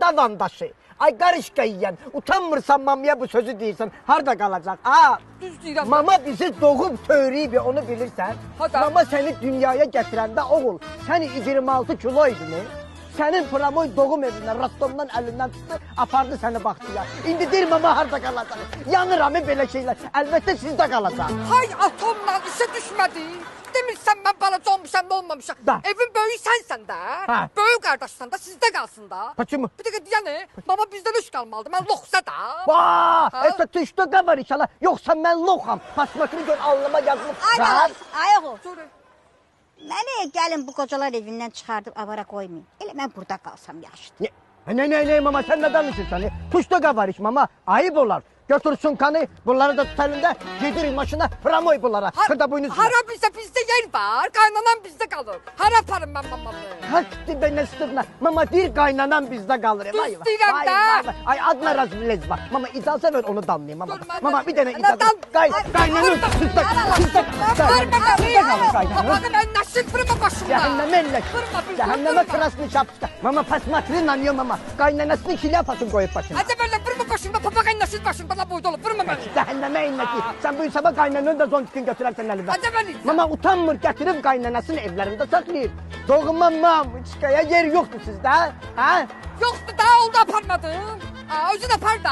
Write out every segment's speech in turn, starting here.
davandaşı. Ay qarışqa yiyən, utanmırsan mamaya bu sözü deyirsən, harada qalacaq? Aa, Düz deyirəm. mama bizi doğub söyrəyib, onu bilirsən. Hada. Mama səni dünyaya gətirəndə oğul, səni 26 kilo idin. Sənin Pramoy doğum evindən, Rostomdan əlindən tutdu, apardı səni baxçıya. İndi deyir mama harada qalacaq? Yanıram belə şeylər, əlbəttə sizdə qalacaq. Hay atomla işe düşmədi. Demirsən mən balaca olmuşam, nə olmamışam. Da. Evin böyüyü sənsən də. Ha. Böyük qardaşsan da sizdə qalsın da. Почему? Bir dəqiqə deyəni, baba bizdən üç qalmalıdır. Mən loxsa da. Vaa, Ha? это ты что говоришь, ala? Yoxsa mən loxam. Pasmatını gör, alnıma yazılıb. Ay oğul, Sonra məni gəlin bu qocalar evindən çıxardıb avara qoymayın. Elə mən burada qalsam yaxşıdır. Ne mama, sen ne danışırsan? Tuşta говоришь mama, ayıp olar. Götürsün kanı, bunları da tut elinde, yedirin başına, Pramoy bunlara. Kırda boynuzuna. hara bizdə yer var, qaynanan bizdə qalır. Hara aparım mən mamamı? Hadi be nestirna. Mama bir kaynanan bizde kalır. Düz deyirəm Vay, də. vay. Ay adına razılez var. Mama icazə ver onu damlayayım mama. Dur, mən- Mama bir tane Ana, icazə. dam- Kaynanın sizde kalır kaynanın. Babanı mən nəşin fırma başımda. Cehenneme elleş. Fırma bir Cehenneme krasını şapska. Mama pasmatrini yiyor mama. Kaynanasını şilafasını koyup başına. Hadi böyle fırma başımda, papağan nəşin başımda la boyda olur. Fırma beni. Cehenneme inneti. Sen bu sabah kaynananı da zontikin götürersen elinden. Hadi beni. Mama utanmır getirip kaynanasını evlerinde saklayır. Doğuma mamuçkaya yer yoktu sizde ha? Yoxdur da, oldu aparmadım. Özün apar da.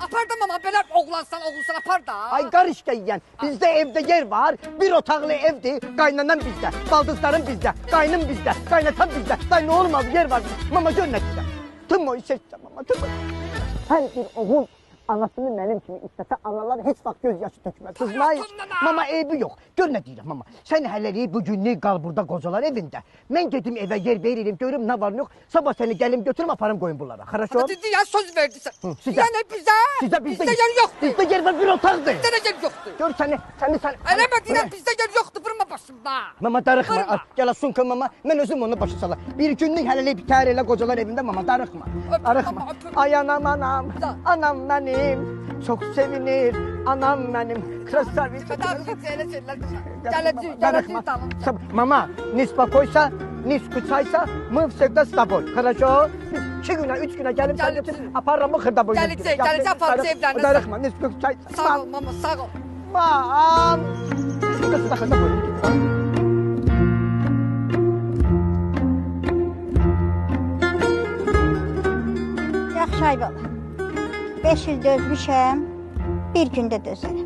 Apar da mama, belə oğlansan apar da. Ay qarışqa yiyən, bizdə evdə yer var, bir otaqlı evdir, qaynanan bizdə, baldızların bizdə, qaynım bizdə, qaynatan bizdə. Day nə olmaz, yer var. Mama gör nə bizdə. Tüm o işə mama, tüm o. Hər bir oğul anasını mənim kimi istəsə, analar heç vaxt göz yaşı tökməz. Kızmayır. Mama eybi yox. Gör nə deyirəm mama. Sən hələlik bu günlük qal burada qocalar evində. Mən gedim evə yer veririm, görüm nə var, nə yox. Sabah səni gəlim götürüm aparım qoyun bunlara. Xaraşo? Hadi ya söz verdisən. sizə. Yəni bizə. Bizdə yer yoxdur. Bizdə yer var, bir otaqdır. Bizdə də yer yoxdur. Gör səni. Eləmə deyirəm, bizdə yer yoxdur, fırma başımda. Mama darıxma. Vurma. Gəl sunka mama. Mən özüm onu başa salar. Bir günlük hələlik bir təhər elə qocalar evində mama darıxma. Öpürüm Darıxma. mama, öpürüm. Ay anam anam. Da. Anam mənim. Çox sevinir. Anam mənim. Krasavit. Darıxma. Mama, не спокойся, не скучайся. Мы всегда с тобой. Хорошо? 2 günə, 3 günə gəlib sən götür. Aparıram o xırda boyunu. Gələcək, aparacaq evlərinə. Darıxma, ne скучайся. Sağ ol mama, sağ ol. Mam. Şurada xırda boyunu. Yaxşı ay bala. 5 il dözmüşəm, bir gündə dözərəm.